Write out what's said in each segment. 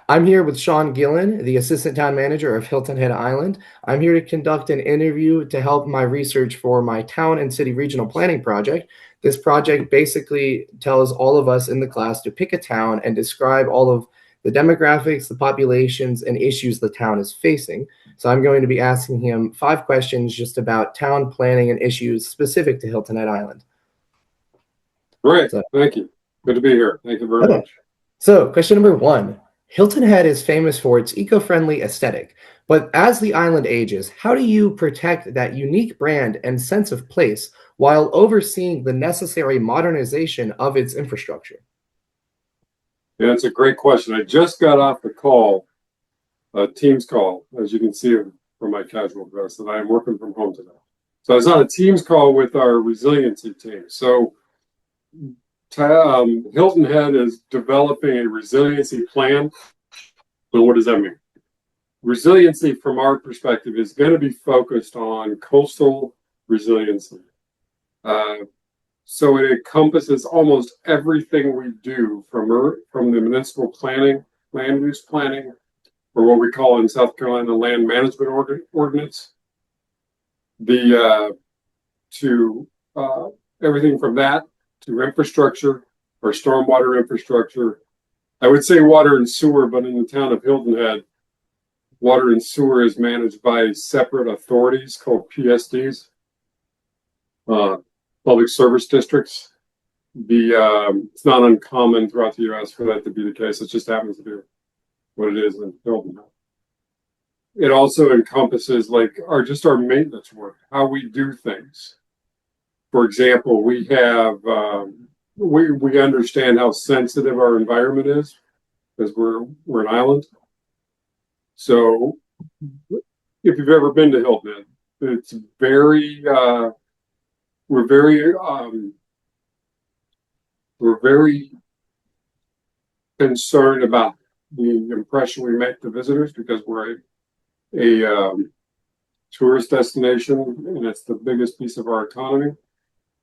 I'm here with Shawn Gillen, the Assistant Town Manager of Hilton Head Island. I'm here to conduct an interview to help my research for my town and city regional planning project. This project basically tells all of us in the class to pick a town and describe all of the demographics, the populations, and issues the town is facing. So I'm going to be asking him 5 questions just about town planning and issues specific to Hilton Head Island. Great. So, Thank you. Good to be here. Thank you very okay. much. So, question number 1. Hilton Head is famous for its eco-friendly aesthetic, but as the island ages, how do you protect that unique brand and sense of place while overseeing the necessary modernization of its infrastructure? Yeah, it's a great question. I just got off the call, a Teams call, as you can see from my casual dress, and I am working from home today. So I was on a Teams call with our resiliency team. So Hilton Head is developing a resiliency plan. So what does that mean? Resiliency, from our perspective, is going to be focused on coastal resiliency. So it encompasses almost everything we do from the municipal planning, land use planning, or what we call in South Carolina land management ordinance, to everything from that to infrastructure or stormwater infrastructure. I would say water and sewer, but in the town of Hilton Head, water and sewer is managed by separate authorities called PSDs, public service districts. It's not uncommon throughout the U.S. for that to be the case. It just happens to be what it is in Hilton Head. It also encompasses our maintenance work, how we do things. For example, we have we understand how sensitive our environment is because we're an island. So if you've ever been to Hilton Head, it's we're very concerned about the impression we make to visitors because we're a tourist destination and it's the biggest piece of our economy.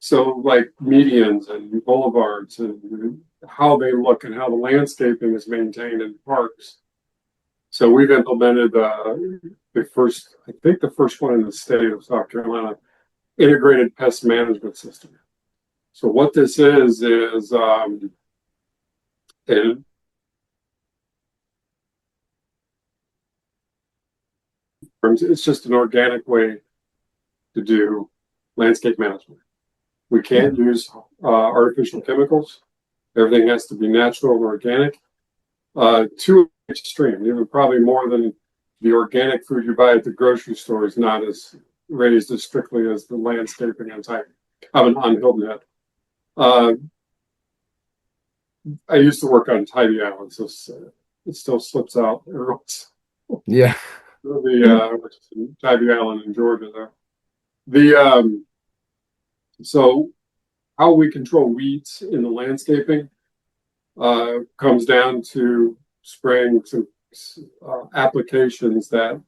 So like medians and boulevards and how they look and how the landscaping is maintained in parks. So we've implemented the first one in the state of South Carolina, integrated pest management system. So what this is it's just an organic way to do landscape management. We can't use artificial chemicals. Everything has to be natural and organic. To extreme, even probably more than the organic food you buy at the grocery store is not as raised as strictly as the landscaping on Hilton Head. I used to work on Tybee Island, so it still slips out every once. Yeah. Which is in Tybee Island in Georgia there. So how we control weeds in the landscaping comes down to spraying some applications that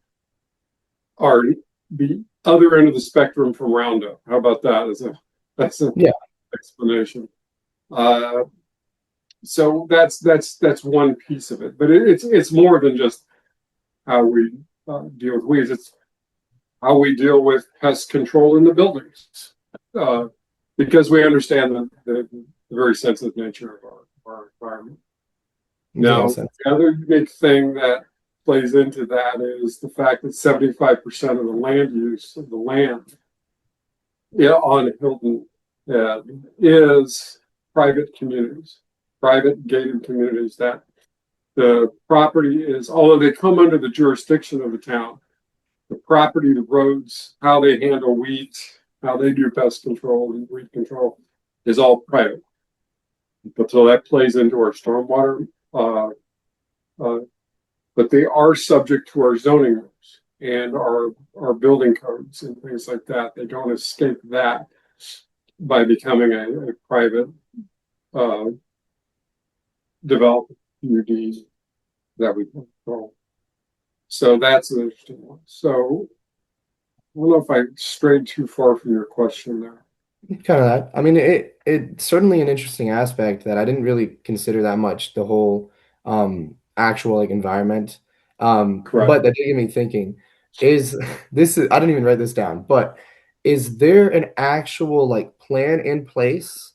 are the other end of the spectrum from Roundup. How about that as an explanation? So that's one piece of it, but it's more than just how we deal with weeds. It's how we deal with pest control in the buildings, because we understand the very sensitive nature of our environment. Now, the other big thing that plays into that is the fact that 75% of the land use of the land on Hilton Head is private communities, private gated communities that the property is, although they come under the jurisdiction of the town, the property, the roads, how they handle weeds, how they do pest control and weed control is all private. But so that plays into our stormwater, but they are subject to our zoning rules and our building codes and things like that. They don't escape that by becoming a private development PUD that we control. So that's an interesting one. So I don't know if I strayed too far from your question there. Kind of that. I mean, it's certainly an interesting aspect that I didn't really consider that much. The whole actual like environment. Correct. But that did get me thinking, is this is I didn't even write this down, but is there an actual like plan in place,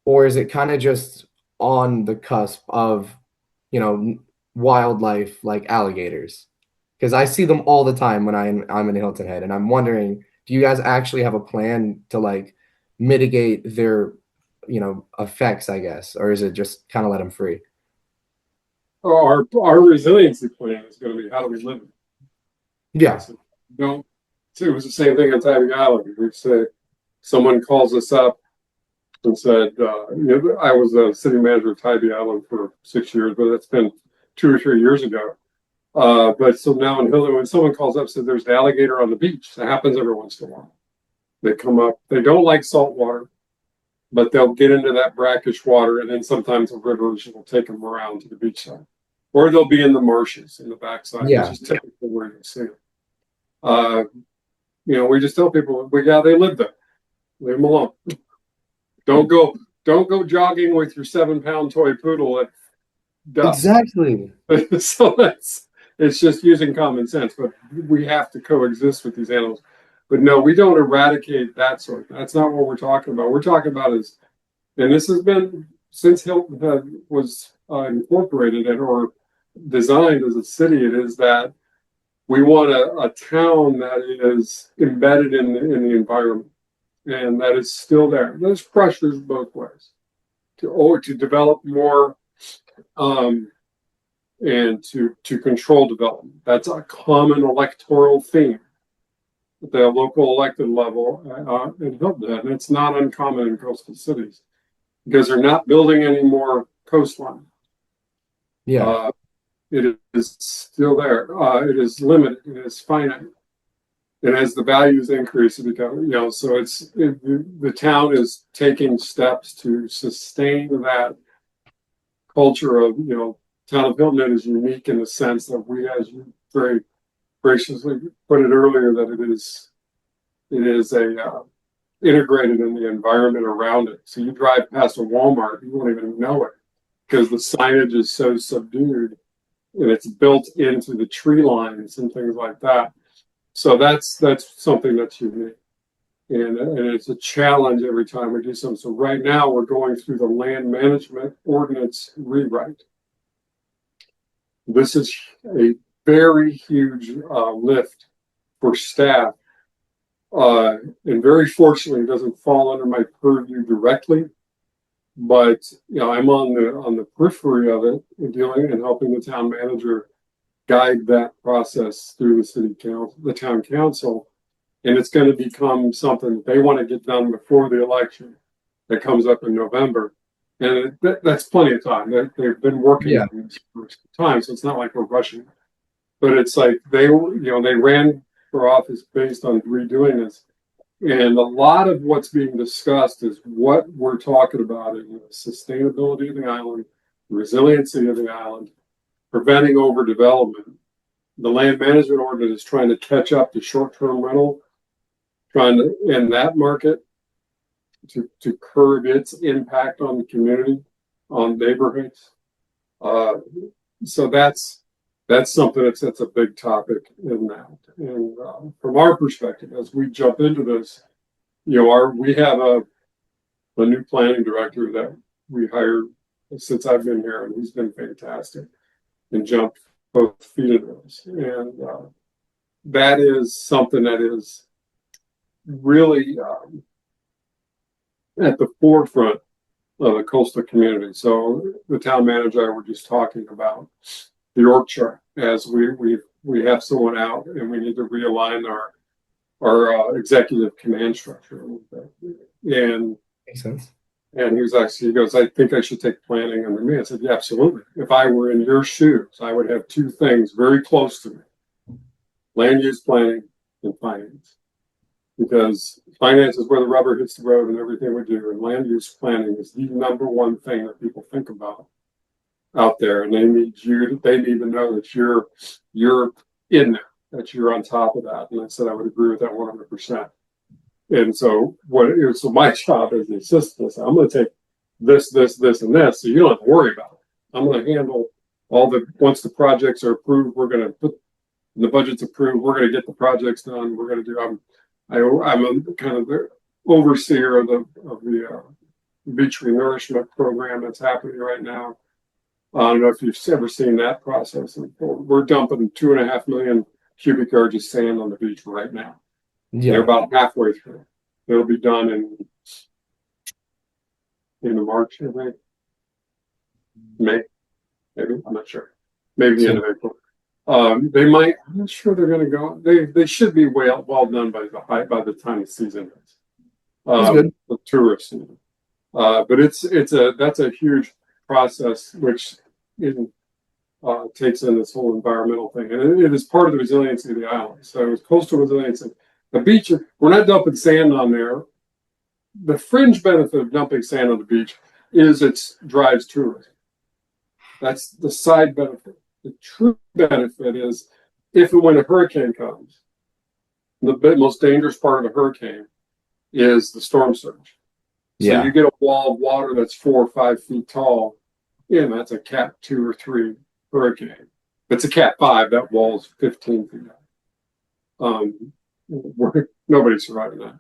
or is it kind of just on the cusp of, you know, wildlife like alligators? Because I see them all the time when I'm in Hilton Head, and I'm wondering, do you guys actually have a plan to like mitigate their, you know, effects, I guess, or is it just kind of let them free? Our resiliency plan is going to be how do we live? Yeah, So don't. So it was the same thing on Fabiano. We say someone calls us up and said, I was a city manager of Tybee Island for 6 years, but that's been 2 or 3 years ago. But so now in Hilton, when someone calls up and says there's an alligator on the beach, that happens every once in a while. They come up. They don't like salt water, but they'll get into that brackish water, and then sometimes the rivers will take them around to the beach side, or they'll be in the marshes in the backside, which yeah, is typically where you see them. Uh, we just tell people, yeah, they live there. Leave them alone. Don't go, don't go jogging with your 7-pound toy poodle at dusk. exactly. So it's just using common sense, but we have to coexist with these animals. But no, we don't eradicate that sort. That's not what we're talking about. We're talking about is, and this has been since Hilton was incorporated or designed as a city. It is that we want a town that is embedded in the environment and that is still there. There's pressures both ways to develop more and to control development. That's a common electoral theme at the local elected level in Hilton, and it's not uncommon in coastal cities because they're not building any more coastline. Yeah, Uh, it is still there. It is limited. It is finite. And as the values increase, it becomes, so the town is taking steps to sustain that culture of, town of Hilton is unique in the sense that we, as you very graciously put it earlier, that it is a integrated in the environment around it. So you drive past a Walmart, you won't even know it because the signage is so subdued and it's built into the tree lines and things like that. So that's something that's unique. And it's a challenge every time we do something. So right now we're going through the land management ordinance rewrite. This is a very huge lift for staff. And very fortunately, it doesn't fall under my purview directly, but I'm on the periphery of it, and dealing and helping the town manager guide that process through the city council, the town council, and it's going to become something that they want to get done before the election that comes up in November, and that's plenty of time. They've been working yeah, on this for some time, so it's not like we're rushing. But it's like they ran for office based on redoing this. And a lot of what's being discussed is what we're talking about in the sustainability of the island, resiliency of the island, preventing overdevelopment. The land management ordinance is trying to catch up to short-term rental, trying to in that market to curb its impact on the community, on neighborhoods. Uh, so that's something that's a big topic in that. And from our perspective, as we jump into this, we have a new planning director that we hired since I've been here, and he's been fantastic and jumped both feet into this. And that is something that is really at the forefront of the coastal community. So the town manager I were just talking about the org chart as we have someone out and we need to realign our executive command structure a little bit. And makes sense. he goes, I think I should take planning under me. I said, yeah, absolutely. If I were in your shoes, I would have two things very close to me: land use planning and finance. Because finance is where the rubber hits the road and everything we do. And land use planning is the number one thing that people think about out there. And they need to know that you're in there, that you're on top of that. And I said I would agree with that 100%. And so so my job as the assistant is I'm going to take this, and this, so you don't have to worry about it. I'm going to handle once the projects are approved, we're going to put the budget's approved. We're going to get the projects done. We're going to do. I'm a kind of the overseer of the beach renourishment program that's happening right now. I don't know if you've ever seen that process. We're dumping 2.5 million cubic yards of sand on the beach right now. They're Yeah. about halfway through. It'll be done in the March, I think. May, maybe, I'm not sure. Maybe the end of April. They might. I'm not sure they're going to go. They should be well done by the time the season is. That's good. The tourist season. But that's a huge process which takes in this whole environmental thing, and it is part of the resiliency of the island. So it's coastal resiliency. The beach, we're not dumping sand on there. The fringe benefit of dumping sand on the beach is it drives tourism. That's the side benefit. The true benefit is if and when a hurricane comes, the most dangerous part of a hurricane is the storm surge. So Yeah. you get a wall of water that's 4 or 5 feet tall, and that's a Cat 2 or 3 hurricane. If it's a Cat 5, that wall's 15 feet high. Nobody's surviving that.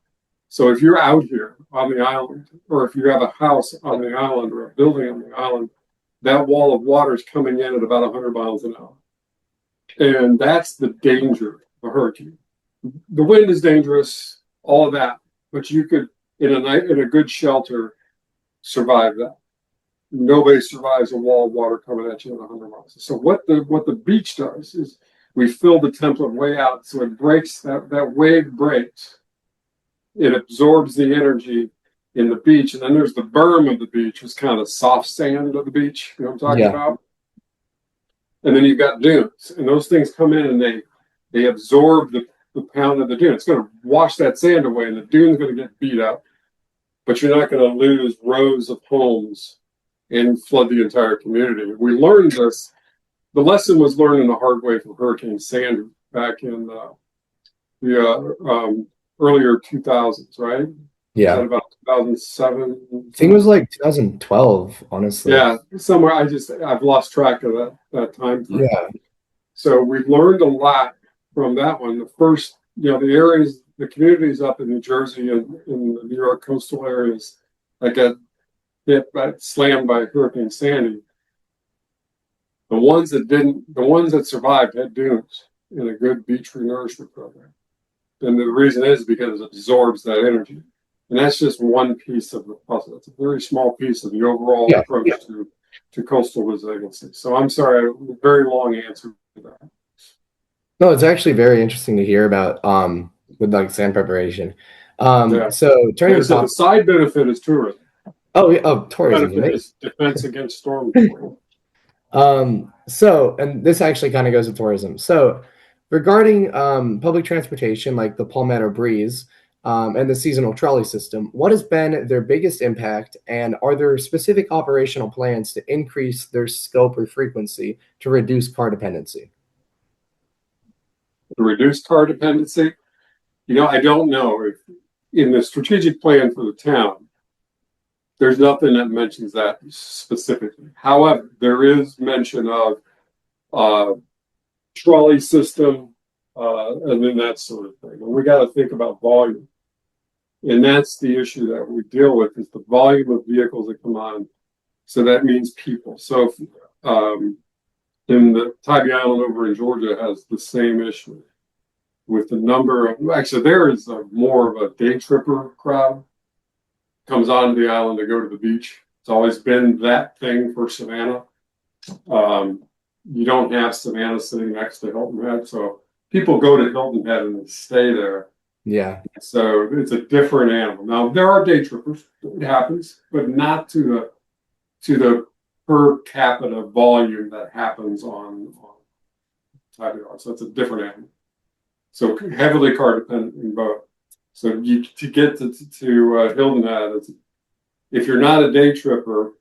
So if you're out here on the island, or if you have a house on the island or a building on the island, that wall of water is coming in at about 100 miles an hour. And that's the danger of a hurricane. The wind is dangerous, all of that, but you could, in a good shelter, survive that. Nobody survives a wall of water coming at you at 100 miles. So what the beach does is we fill the template way out, so it breaks, that wave breaks. It absorbs the energy in the beach, and then there's the berm of the beach, which is kind of the soft sand of the beach, you know what I'm talking about? And then you've got dunes, and those things come in and they absorb the pound of the dune. It's going to wash that sand away, and the dune's going to get beat up, but you're not going to lose rows of homes and flood the entire community. We learned this. The lesson was learned in the hard way from Hurricane Sandy back in the earlier 2000s, right? Yeah. Was that about 2007? I think it was like 2012, honestly. Yeah, somewhere. I've lost track of that time frame. Yeah. So we've learned a lot from that one. The first, the areas, the communities up in New Jersey and in the New York coastal areas that got slammed by Hurricane Sandy, the ones that survived had dunes and a good beach renourishment program. And the reason is because it absorbs that energy. And that's just one piece of the puzzle. It's a very small piece of the overall approach to coastal resiliency. So I'm sorry, a very long answer to that. No, it's actually very interesting to hear about with like sand preparation. So turning to the side benefit is tourism. Tourism. Benefit is defense against storm. So, and this actually kind of goes with tourism. So regarding public transportation, like the Palmetto Breeze and the seasonal trolley system, what has been their biggest impact, and are there specific operational plans to increase their scope or frequency to reduce car dependency? To reduce car dependency, I don't know if in the strategic plan for the town, there's nothing that mentions that specifically. However, there is mention of trolley system and then that sort of thing. And we got to think about volume. And that's the issue that we deal with, is the volume of vehicles that come on. So that means people. So in the Tybee Island over in Georgia has the same issue with the number of, actually there is more of a day tripper crowd comes onto the island to go to the beach. It's always been that thing for Savannah. You don't have Savannah sitting next to Hilton Head, so people go to Hilton Head and stay there. Yeah. So it's a different animal. Now there are day trippers, it happens, but not to the per capita volume that happens on Tybee Island. So it's a different animal. So heavily car dependent in both. So to get to Hilton Head, if you're not a day tripper,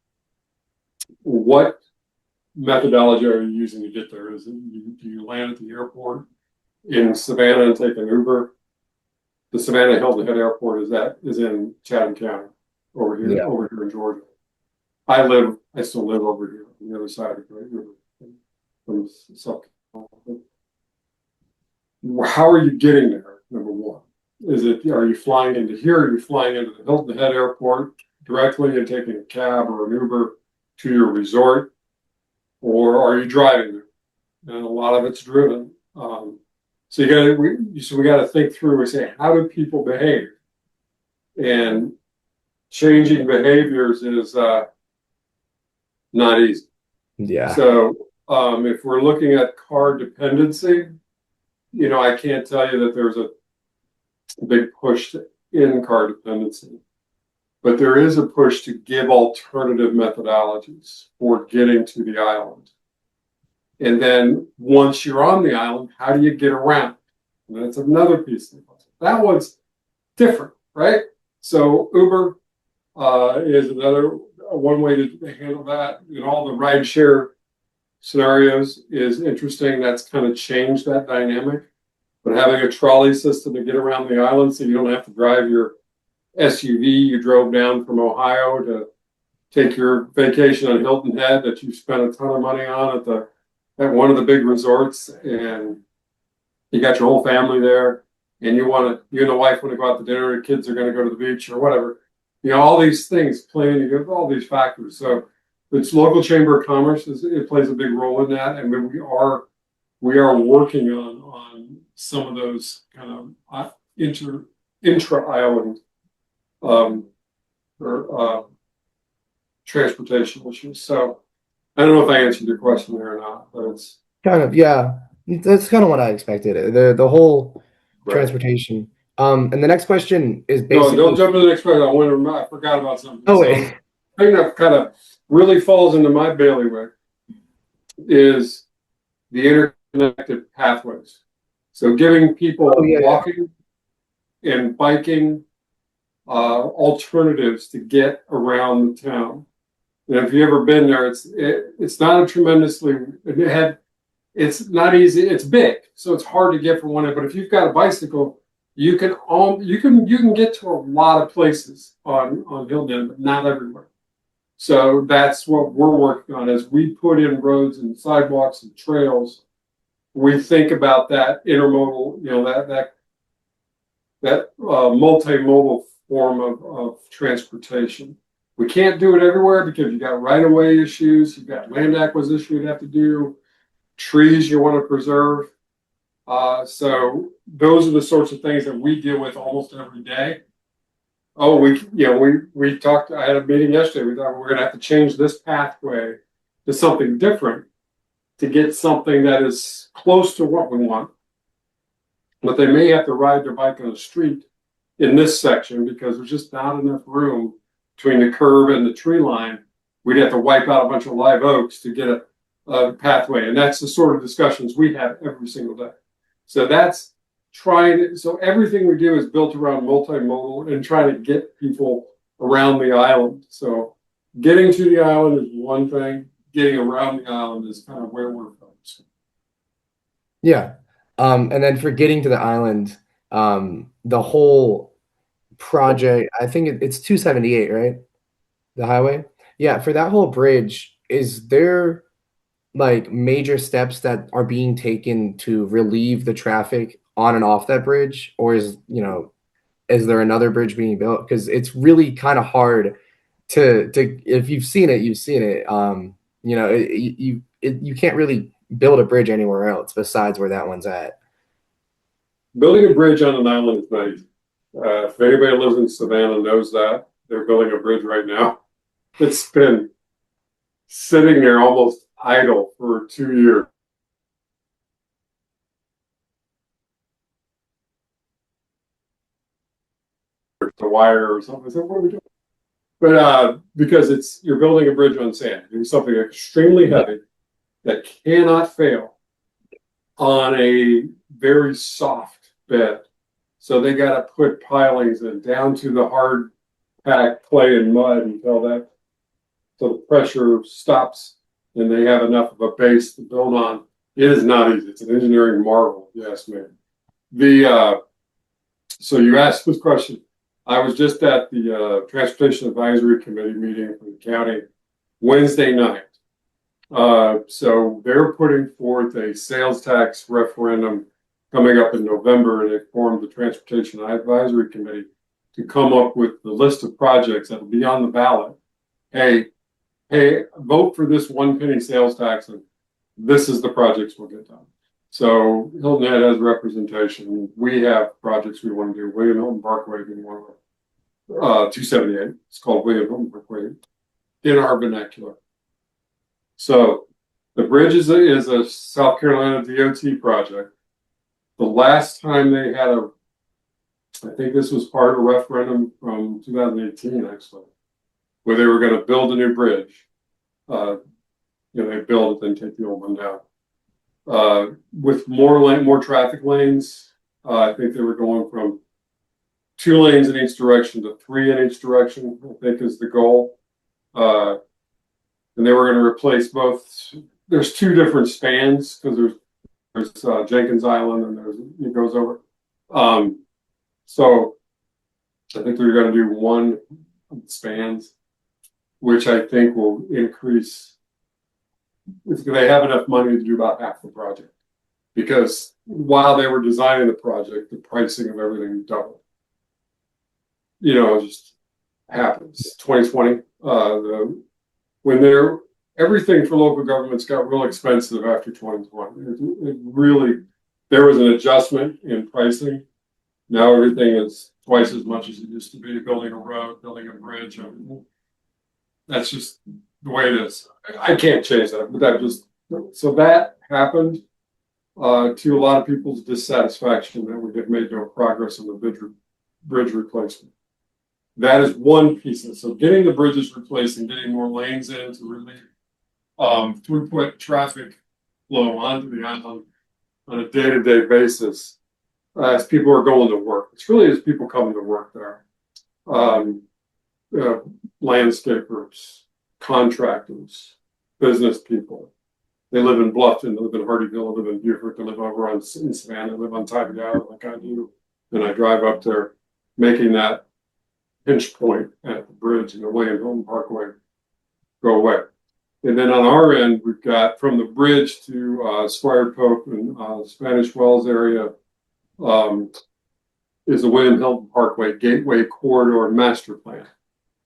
what methodology are you using to get there? Do you land at the airport in Savannah and take an Uber? The Savannah Hilton Head Airport is in Chatham County over here in Georgia. I still live over here on the other side of the river. from South Carolina. How are you getting there? Number one, are you flying into here? Are you flying into the Hilton Head Airport directly and taking a cab or an Uber to your resort, or are you driving there? And a lot of it's driven. So we got to think through and say, how do people behave? And changing behaviors is not easy. Yeah. So if we're looking at car dependency, I can't tell you that there's a big push to end car dependency, but there is a push to give alternative methodologies for getting to the island. And then once you're on the island, how do you get around? And that's another piece of the puzzle. That one's different, right? So Uber is another one way to handle that. In all the rideshare scenarios is interesting. That's kind of changed that dynamic. But having a trolley system to get around the island so you don't have to drive your SUV you drove down from Ohio to take your vacation on Hilton Head that you spent a ton of money on at one of the big resorts, and you got your whole family there, and you and the wife want to go out to dinner, the kids are going to go to the beach or whatever. All these things play into all these factors. So it's local chamber of commerce it plays a big role in that, and we are working on some of those kind of intra-island or transportation issues. So I don't know if I answered your question there or not, but it's Kind of, yeah. That's kind of what I expected. The whole right. transportation. And the next question is No, basically. don't jump to the next question. I forgot about something. Oh, So wait. the thing that kind of really falls into my bailiwick is the interconnected pathways. So giving people Oh, yeah. walking and biking alternatives to get around the town. And if you've ever been there, it's not a tremendously it's not easy. It's big, so it's hard to get from one end. But if you've got a bicycle, you can get to a lot of places on Hilton, but not everywhere. So that's what we're working on as we put in roads and sidewalks and trails. We think about that intermodal, that multimodal form of transportation. We can't do it everywhere because you got right-of-way issues, you've got land acquisition you'd have to do, trees you want to preserve. So those are the sorts of things that we deal with almost every day. Oh, we talked. I had a meeting yesterday. We thought we're going to have to change this pathway to something different to get something that is close to what we want. But they may have to ride their bike on the street in this section because there's just not enough room between the curb and the tree line. We'd have to wipe out a bunch of live oaks to get a pathway. And that's the sort of discussions we have every single day. So that's so everything we do is built around multimodal and trying to get people around the island. So getting to the island is one thing. Getting around the island is kind of where we're focused. Yeah. And then for getting to the island, the whole project, I think it's 278, right? The highway. Yeah, for that whole bridge, is there like major steps that are being taken to relieve the traffic on and off that bridge? Or is there another bridge being built? Because it's really kind of hard to if you've seen it, you've seen it. You can't really build a bridge anywhere else besides where that one's at. Building a bridge on an island is nice. If anybody lives in Savannah knows that they're building a bridge right now. It's been sitting there almost idle for 2 years. The wire or something. I said, what are we doing? But because you're building a bridge on sand, doing something extremely heavy that cannot fail on a very soft bed. So they got to put pilings in down to the hard packed clay and mud until so the pressure stops and they have enough of a base to build on. It is not easy. It's an engineering marvel, yes, man. So you asked this question. I was just at the Transportation Advisory Committee meeting for the county Wednesday night. So they're putting forth a sales tax referendum coming up in November, and they formed the Transportation Advisory Committee to come up with the list of projects that will be on the ballot. Hey, vote for this 1 penny sales tax, and this is the projects we'll get done. So Hilton Head has representation. We have projects we want to do. William Hilton Parkway being one of them. 278. It's called William Hilton Parkway in our vernacular. So the bridge is a South Carolina DOT project. The last time they had I think this was part of a referendum from 2018, actually, where they were going to build a new bridge. They build it, then take the old one down. With more traffic lanes, I think they were going from 2 lanes in each direction to 3 in each direction, I think is the goal. And they were going to replace both. There's 2 different spans because there's Jenkins Island and it goes over. So I think they're going to do 1 spans, which I think will increase. They have enough money to do about half the project, because while they were designing the project, the pricing of everything doubled. It just happens. 2020, everything for local governments got real expensive after 2020. It really, there was an adjustment in pricing. Now everything is twice as much as it used to be. Building a road, building a bridge. That's just the way it is. I can't change that, but so that happened to a lot of people's dissatisfaction that we had made no progress on the bridge replacement. That is one piece of it. So getting the bridges replaced and getting more lanes in to relieve throughput traffic flow onto the island on a day-to-day basis as people are going to work. It's really as people coming to work there. Landscapers, contractors, business people. They live in Bluffton, they live in Hardyville, they live in Beaufort, they live over in Savannah, they live on Tybee like I do. And I drive up there, making that pinch point at the bridge in the William Hilton Parkway go away. And then on our end, we've got from the bridge to Squire Pope and Spanish Wells area is the William Hilton Parkway Gateway Corridor Master Plan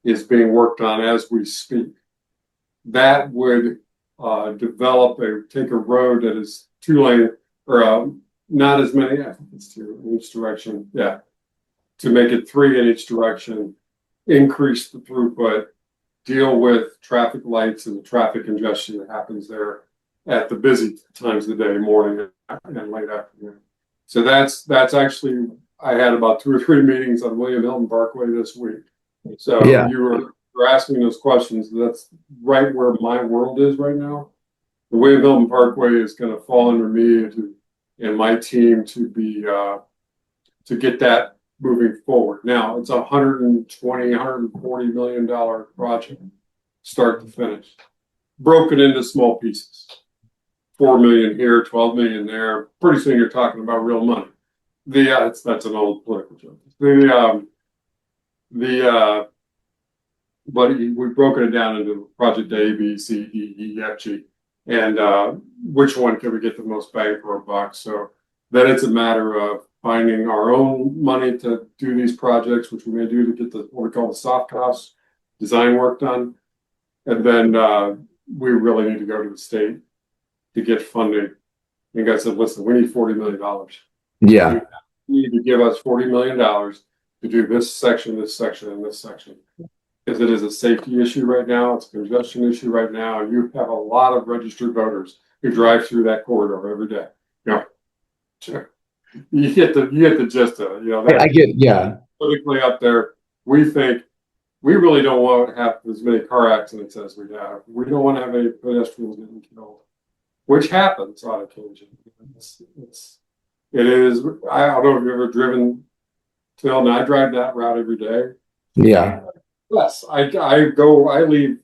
is being worked on as we speak. That would take a road that is 2-lane or not as many, I think it's 2 in each direction. Yeah. To make it 3 in each direction, increase the throughput, deal with traffic lights and the traffic congestion that happens there at the busy times of the day, morning and late afternoon. So that's actually, I had about 2 or 3 meetings on William Hilton Parkway this week. So Yeah. you were asking those questions. That's right where my world is right now. The William Hilton Parkway is going to fall under me and my team to get that moving forward. Now it's $140 million project, start to finish, broken into small pieces. 4 million here, 12 million there. Pretty soon you're talking about real money. That's an old political joke. But we've broken it down into project A, B, C, D, E, F, G, and which one can we get the most bang for a buck? So then it's a matter of finding our own money to do these projects, which we may do to get what we call the soft cost design work done. And then we really need to go to the state to get funding. And I said, listen, we need $40 million. Yeah. You need to give us $40 million to do this section, and this section. Because it is a safety issue right now, it's a congestion issue right now, and you have a lot of registered voters who drive through that corridor every day. Sure. You get the gist of it. I get, yeah. Politically up there, we think we really don't want to have as many car accidents as we have. We don't want to have any pedestrians getting killed, which happens on occasion. It is. I don't know if you've ever driven to Hilton. I drive that route every day. Yeah. Yes, I leave.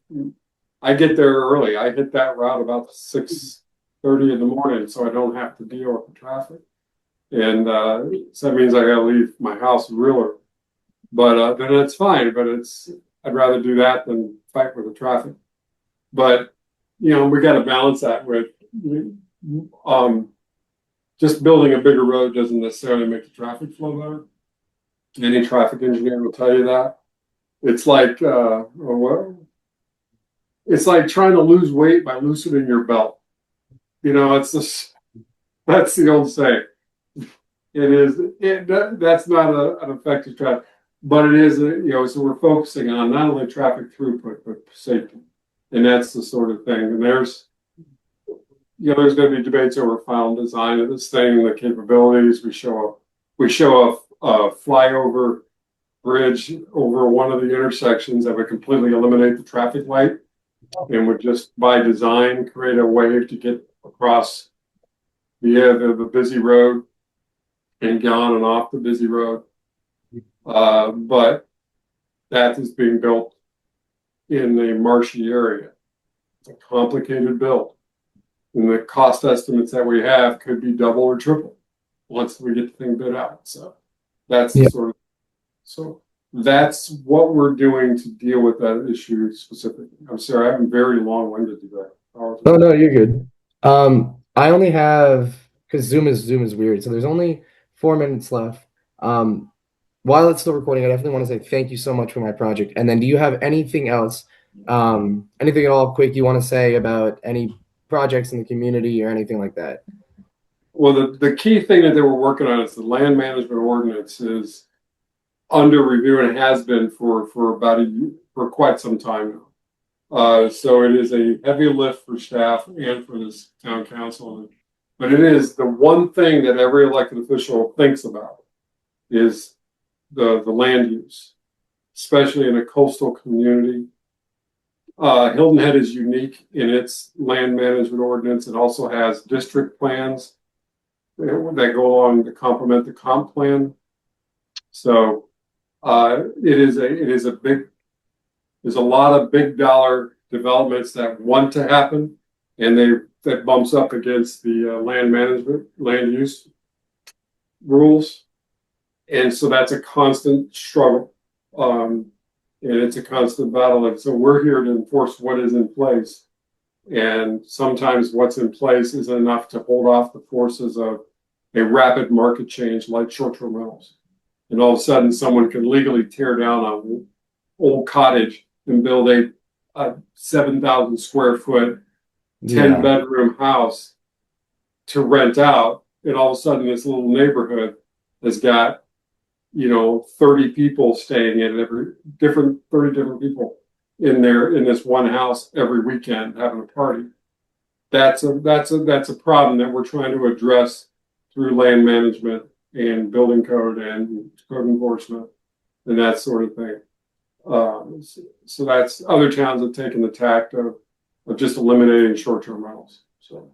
I get there early. I hit that route about 6:30 in the morning, so I don't have to deal with the traffic. And so that means I got to leave my house real. But then it's fine. But I'd rather do that than fight with the traffic. But we got to balance that with um, just building a bigger road doesn't necessarily make the traffic flow better. Any traffic engineer will tell you that. It's like it's like trying to lose weight by loosening your belt. It's this that's the old saying. It is that's not an effective traffic, but it is so we're focusing on not only traffic throughput but safety, and that's the sort of thing. And there's going to be debates over final design of this thing, the capabilities. We show a flyover bridge over one of the intersections that would completely eliminate the traffic light and would just by design create a way to get across the busy road and get on and off the busy road. But that is being built in a marshy area. It's a complicated build. And the cost estimates that we have could be double or triple once we get the thing bid out. So that's the Yeah. sort of so that's what we're doing to deal with that issue specifically. I'm sorry, I'm very long-winded today. Oh no, you're good. I only have because Zoom is weird, so there's only 4 minutes left. Um, while it's still recording, I definitely want to say thank you so much for my project. And then, do you have anything else, anything at all quick you want to say about any projects in the community or anything like that? Well, the key thing that they were working on is the land management ordinance is under review and has been for about for quite some time now. So it is a heavy lift for staff and for this town council. But it is the one thing that every elected official thinks about is the land use, especially in a coastal community. Hilton Head is unique in its land management ordinance. It also has district plans that go along to complement the comp plan. So there's a lot of big dollar developments that want to happen, and that bumps up against the land use rules, and so that's a constant struggle, and it's a constant battle. And so we're here to enforce what is in place, and sometimes what's in place isn't enough to hold off the forces of a rapid market change like short-term rentals. And all of a sudden, someone can legally tear down an old cottage and build a 7,000 square foot, 10 Yeah. bedroom house to rent out. And all of a sudden, this little neighborhood has got, 30 people staying in it, 30 different people in this one house every weekend having a party. That's a problem that we're trying to address through land management and building code and code enforcement and that sort of thing. So that's other towns have taken the tact of just eliminating short-term rentals. So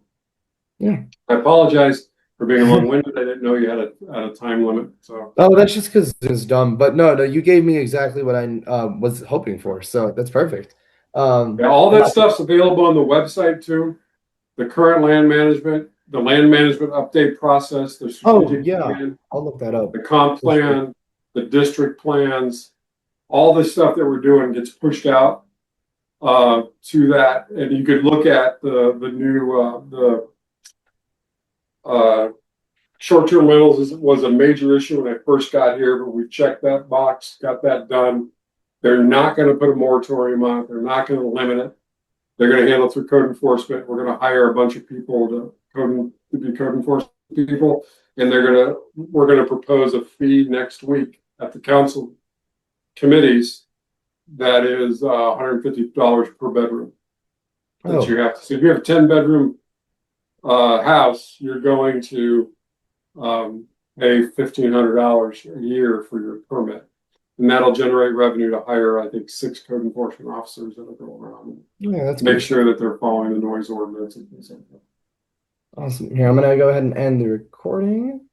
Yeah. I apologize for being long-winded. I didn't know you had a time limit. So Oh, that's just because it's dumb. But no, you gave me exactly what I was hoping for. So that's perfect. yeah, all that stuff's available on the website too. The current land management, the land management update process, the Oh, strategic yeah. plan, I'll look that up. the comp For sure. plan, the district plans, all the stuff that we're doing gets pushed out to that, and you could look at the new short-term rentals was a major issue when I first got here, but we checked that box, got that done. They're not going to put a moratorium on it. They're not going to limit it. They're going to handle it through code enforcement. We're going to hire a bunch of people to be code enforcement people, and we're going to propose a fee next week at the council committees that is $150 per bedroom that you Oh, have to. So if you have a 10-bedroom house, you're going to pay $1,500 a year for your permit, and that'll generate revenue to hire, I think, 6 code enforcement officers that'll go around and yeah, that's make good. sure that they're following the noise ordinance and things like that. Awesome. Here, I'm gonna go ahead and end the recording.